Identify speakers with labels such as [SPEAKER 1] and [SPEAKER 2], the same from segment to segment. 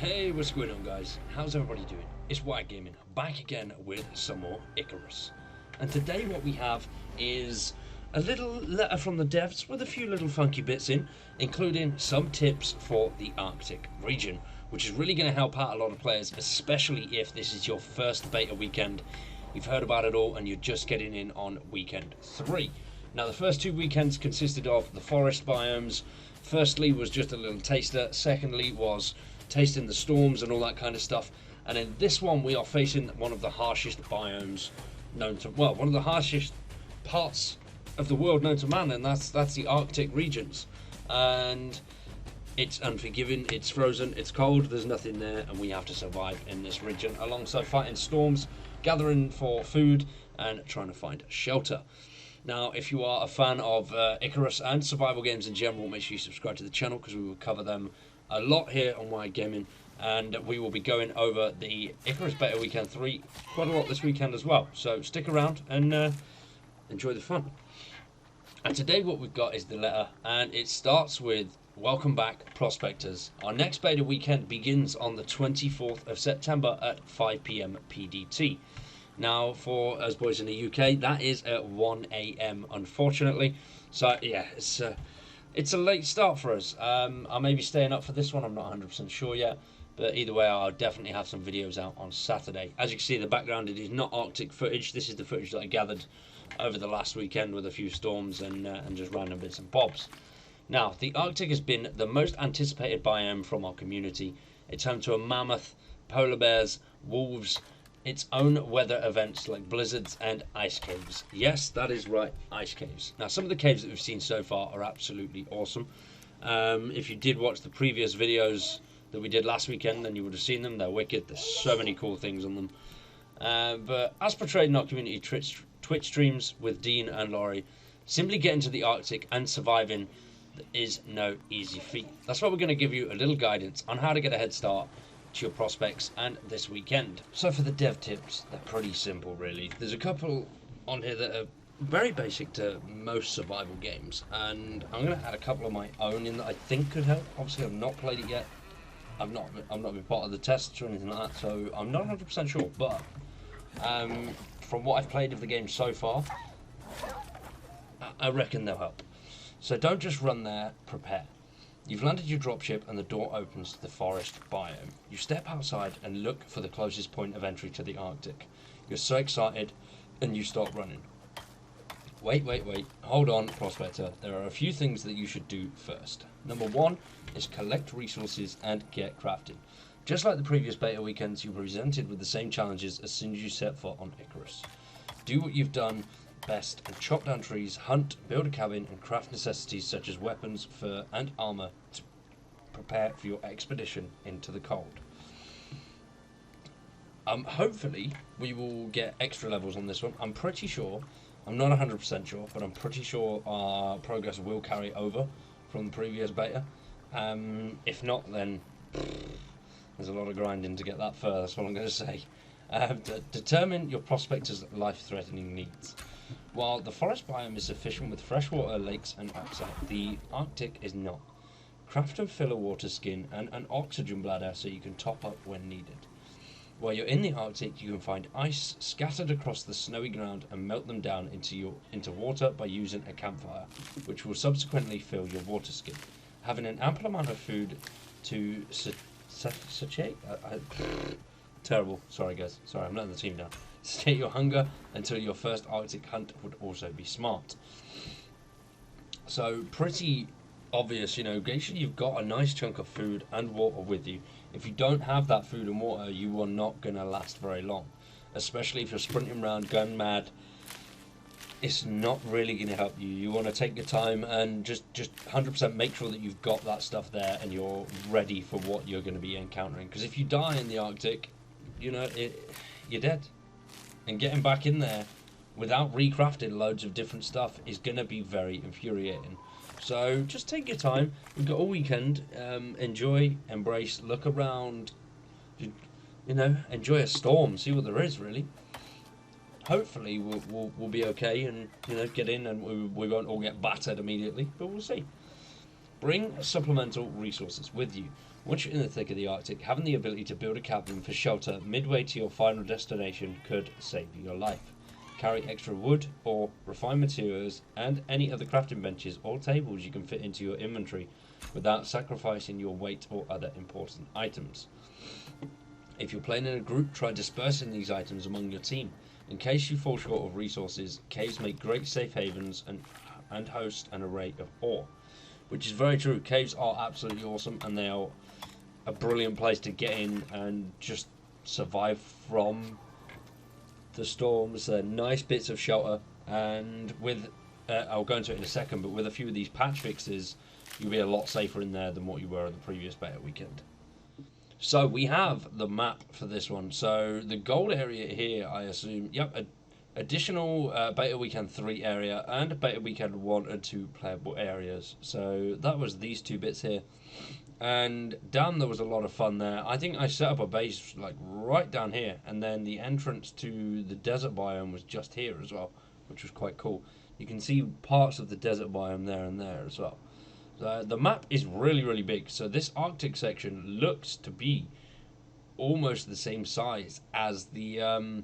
[SPEAKER 1] Hey, what's going on, guys? How's everybody doing? It's White Gaming, back again with some more Icarus. And today what we have is a little letter from the devs with a few little funky bits in, including some tips for the Arctic region, which is really going to help out a lot of players, especially if this is your first beta weekend. You've heard about it all and you're just getting in on weekend 3. Now, the first 2 weekends consisted of the forest biomes. Firstly was just a little taster, secondly was tasting the storms and all that kind of stuff, and in this one we are facing one of the harshest biomes known to, well, one of the harshest parts of the world known to man, and that's the Arctic regions. And it's unforgiving, it's frozen, it's cold, there's nothing there, and we have to survive in this region alongside fighting storms, gathering for food, and trying to find shelter. Now, if you are a fan of Icarus and survival games in general, make sure you subscribe to the channel because we will cover them a lot here on White Gaming, and we will be going over the Icarus Beta Weekend 3 quite a lot this weekend as well. So stick around and enjoy the fun. And today what we've got is the letter, and it starts with, "Welcome back, prospectors. Our next beta weekend begins on the 24th of September at 5 PM PDT. Now, for us boys in the UK, that is at 1 AM, unfortunately. So, yeah, it's a late start for us. I may be staying up for this one, I'm not 100% sure yet. But either way, I'll definitely have some videos out on Saturday. As you can see in the background, it is not Arctic footage. This is the footage that I gathered over the last weekend with a few storms and just random bits and bobs. Now, the Arctic has been the most anticipated biome from our community. It's home to a mammoth, polar bears, wolves, its own weather events like blizzards and ice caves. Yes, that is right, ice caves. Now, some of the caves that we've seen so far are absolutely awesome. If you did watch the previous videos that we did last weekend, then you would have seen them. They're wicked. There's so many cool things on them. But as portrayed in our community Twitch streams with Dean and Laurie, simply getting to the Arctic and surviving is no easy feat. That's why we're going to give you a little guidance on how to get a head start to your prospects and this weekend. So for the dev tips, they're pretty simple really. There's a couple on here that are very basic to most survival games, and I'm going to add a couple of my own in that I think could help. Obviously I've not played it yet. I've not been part of the tests or anything like that, so I'm not 100% sure, but from what I've played of the game so far, I reckon they'll help. So don't just run there, prepare. You've landed your dropship and the door opens to the forest biome. You step outside and look for the closest point of entry to the Arctic. You're so excited and you start running. Wait. Hold on, prospector. There are a few things that you should do first. Number 1 is collect resources and get crafting. Just like the previous beta weekends, you're presented with the same challenges as soon as you set foot on Icarus. Do what you've done best and chop down trees, hunt, build a cabin, and craft necessities such as weapons, fur, and armor to prepare for your expedition into the cold. Hopefully we will get extra levels on this one. I'm pretty sure, I'm not 100% sure, but I'm pretty sure our progress will carry over from the previous beta. If not, then there's a lot of grinding to get that fur, that's what I'm going to say. Determine your prospector's life-threatening needs. While the forest biome is sufficient with freshwater, lakes and oxide, the Arctic is not. Craft and fill a water skin and an oxygen bladder so you can top up when needed. While you're in the Arctic, you can find ice scattered across the snowy ground and melt them down into water by using a campfire, which will subsequently fill your water skin. Having an ample amount of food to satiate... Terrible. Sorry guys. Sorry, I'm letting the team down. State your hunger until your first Arctic hunt would also be smart. So pretty obvious, you know, make sure you've got a nice chunk of food and water with you. If you don't have that food and water, you are not going to last very long. Especially if you're sprinting around gun mad. It's not really going to help you. You want to take your time and just 100% make sure that you've got that stuff there and you're ready for what you're going to be encountering. Because if you die in the Arctic, you know, you're dead. And getting back in there without recrafting loads of different stuff is going to be very infuriating. So just take your time. We've got all weekend. Enjoy, embrace, look around. You know, enjoy a storm. See what there is, really. Hopefully we'll be okay and, you know, get in and we won't all get battered immediately. But we'll see. Bring supplemental resources with you. Once you're in the thick of the Arctic, having the ability to build a cabin for shelter midway to your final destination could save your life. Carry extra wood or refined materials and any other crafting benches or tables you can fit into your inventory without sacrificing your weight or other important items. If you're playing in a group, try dispersing these items among your team. In case you fall short of resources, caves make great safe havens and host an array of ore. Which is very true. Caves are absolutely awesome, and they are a brilliant place to get in and just survive from the storms. They're nice bits of shelter, and with I'll go into it in a second, but with a few of these patch fixes, you'll be a lot safer in there than what you were in the previous beta weekend. So we have the map for this one. So the gold area here, I assume, yep, additional beta weekend 3 area and beta weekend 1 and 2 playable areas. So that was these two bits here, and down there was a lot of fun there. I think I set up a base like right down here, and then the entrance to the desert biome was just here as well, which was quite cool. You can see parts of the desert biome there and there as well. The map is really big, so this Arctic section looks to be almost the same size as the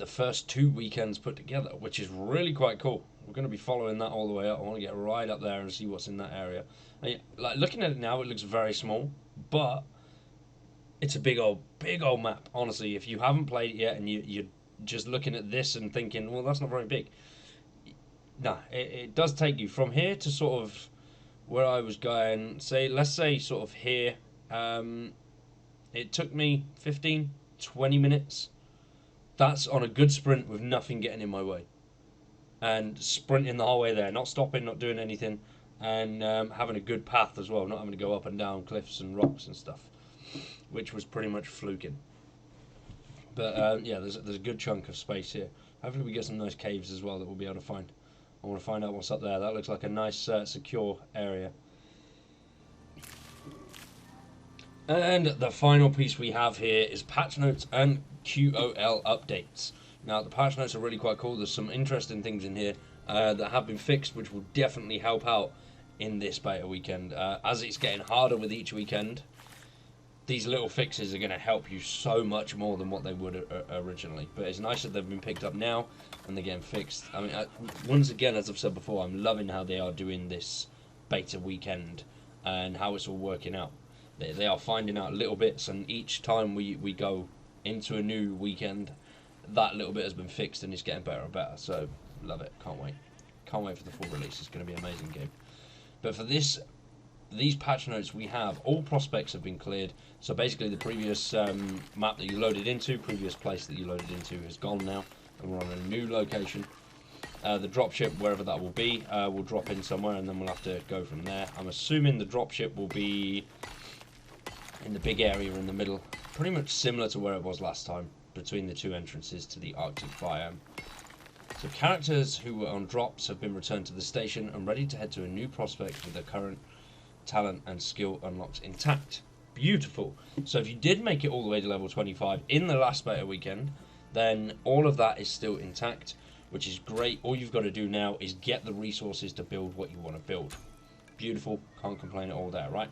[SPEAKER 1] first 2 weekends put together, which is really quite cool. We're going to be following that all the way up. I want to get right up there and see what's in that area. And yeah, like looking at it now, it looks very small, but it's a big old map. Honestly, if you haven't played it yet and you're just looking at this and thinking, well, that's not very big. Nah, it does take you from here to sort of where I was going. Let's say sort of here. It took me 15, 20 minutes. That's on a good sprint with nothing getting in my way. And sprinting the whole way there, not stopping, not doing anything, and having a good path as well, not having to go up and down cliffs and rocks and stuff, which was pretty much fluking. But yeah, there's a good chunk of space here. Hopefully we get some nice caves as well that we'll be able to find. I want to find out what's up there. That looks like a nice secure area. And the final piece we have here is patch notes and QOL updates. Now the patch notes are really quite cool. There's some interesting things in here that have been fixed, which will definitely help out in this beta weekend. As it's getting harder with each weekend, these little fixes are going to help you so much more than what they would originally. But it's nice that they've been picked up now and they're getting fixed. I mean, once again, as I've said before, I'm loving how they are doing this beta weekend and how it's all working out. They are finding out little bits, and each time we go into a new weekend, that little bit has been fixed and it's getting better and better. So love it. Can't wait. Can't wait for the full release. It's going to be an amazing game. But for these patch notes, we have all prospects have been cleared. So basically the previous map that you loaded into, previous place that you loaded into is gone now, and we're on a new location. The dropship, wherever that will be, will drop in somewhere, and then we'll have to go from there. I'm assuming the dropship will be in the big area in the middle, pretty much similar to where it was last time, between the 2 entrances to the Arctic biome. So characters who were on drops have been returned to the station and ready to head to a new prospect with their current talent and skill unlocked intact. Beautiful. So if you did make it all the way to level 25 in the last beta weekend, then all of that is still intact, which is great. All you've got to do now is get the resources to build what you want to build. Beautiful. Can't complain at all there, right?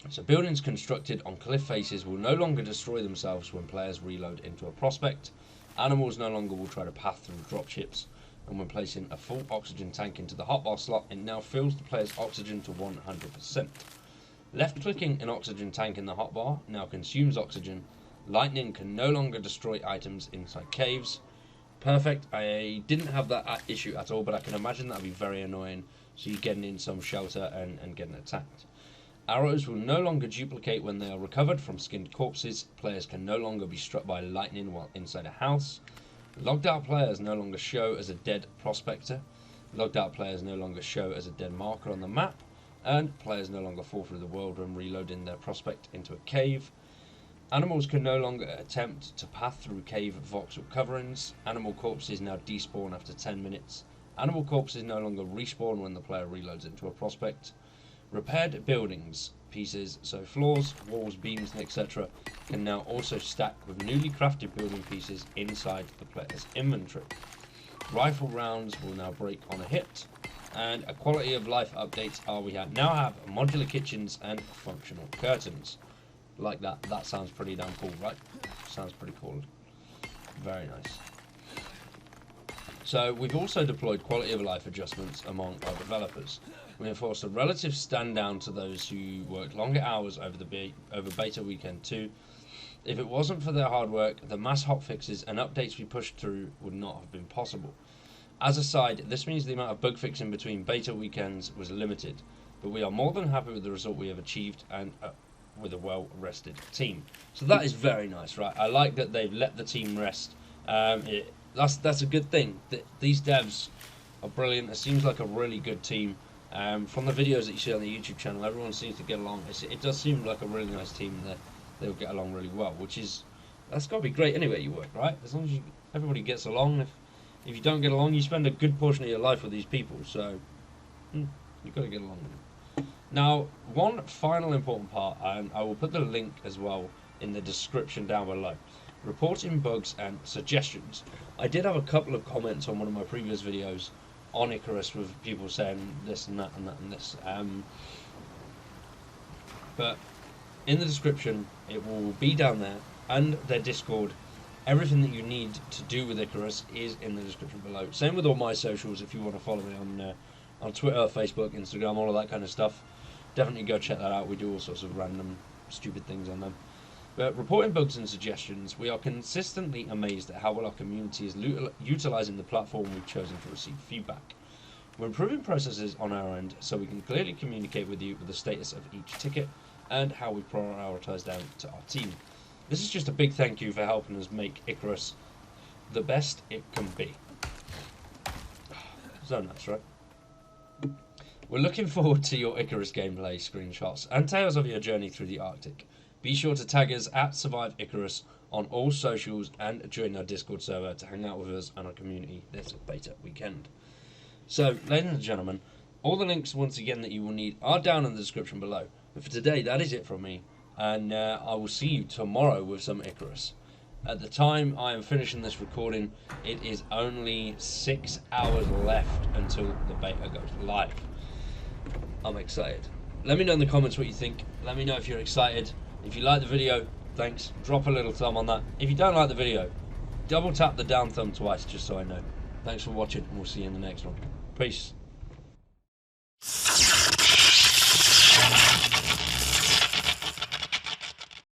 [SPEAKER 1] So buildings constructed on cliff faces will no longer destroy themselves when players reload into a prospect. Animals no longer will try to path through dropships, and when placing a full oxygen tank into the hotbar slot, it now fills the player's oxygen to 100%. Left-clicking an oxygen tank in the hotbar now consumes oxygen. Lightning can no longer destroy items inside caves. Perfect. I didn't have that issue at all, but I can imagine that would be very annoying. So you're getting in some shelter and getting attacked. Arrows will no longer duplicate when they are recovered from skinned corpses. Players can no longer be struck by lightning while inside a house. Logged out players no longer show as a dead prospector. Logged out players no longer show as a dead marker on the map. And players no longer fall through the world when reloading their prospect into a cave. Animals can no longer attempt to path through cave voxel coverings. Animal corpses now despawn after 10 minutes. Animal corpses no longer respawn when the player reloads into a prospect. Repaired buildings pieces, so floors, walls, beams, etc., can now also stack with newly crafted building pieces inside the player's inventory. Rifle rounds will now break on a hit. And a quality of life updates are we now have modular kitchens and functional curtains. Like that. That sounds pretty damn cool, right? Sounds pretty cool. Very nice. So we've also deployed quality of life adjustments among our developers. We enforced a relative stand down to those who worked longer hours over beta weekend 2. If it wasn't for their hard work, the mass hotfixes and updates we pushed through would not have been possible. As a side, this means the amount of bug fixing between beta weekends was limited, but we are more than happy with the result we have achieved and with a well-rested team. So that is very nice, right? I like that they've let the team rest. That's a good thing. These devs are brilliant. It seems like a really good team. From the videos that you see on the YouTube channel, everyone seems to get along. It does seem like a really nice team. They'll get along really well, that's got to be great anywhere you work, right? As long as everybody gets along. If you don't get along, you spend a good portion of your life with these people, so you've got to get along with them. Now, one final important part, and I will put the link as well in the description down below. Reporting bugs and suggestions. I did have a couple of comments on one of my previous videos on Icarus with people saying this and that and that and this. But in the description, it will be down there, and their Discord. Everything that you need to do with Icarus is in the description below. Same with all my socials. If you want to follow me on Twitter, Facebook, Instagram, all of that kind of stuff, definitely go check that out. We do all sorts of random, stupid things on them. But reporting bugs and suggestions, we are consistently amazed at how well our community is utilising the platform we've chosen to receive feedback. We're improving processes on our end so we can clearly communicate with you with the status of each ticket and how we prioritise them to our team. This is just a big thank you for helping us make Icarus the best it can be. So nice, right? We're looking forward to your Icarus gameplay screenshots and tales of your journey through the Arctic. Be sure to tag us at surviveicarus on all socials and join our Discord server to hang out with us and our community this beta weekend. So, ladies and gentlemen, all the links once again that you will need are down in the description below. But for today, that is it from me, and I will see you tomorrow with some Icarus. At the time I am finishing this recording, it is only 6 hours left until the beta goes live. I'm excited. Let me know in the comments what you think. Let me know if you're excited. If you like the video, thanks. Drop a little thumb on that. If you don't like the video, double tap the down thumb twice just so I know. Thanks for watching, and we'll see you in the next one. Peace.